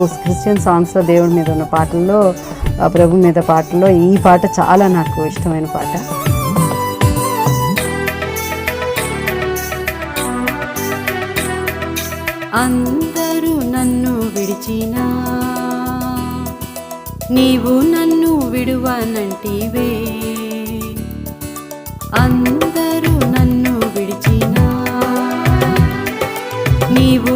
Christian సాంగ్స్లో దేవుడి మీద ఉన్న పాటల్లో ప్రభు మీద పాటల్లో ఈ పాట చాలా నాకు ఇష్టమైన పాట. అందరూ నన్ను విడిచినా నీవు నన్ను విడువనంటివే, అందరూ నన్ను విడిచినా నీవు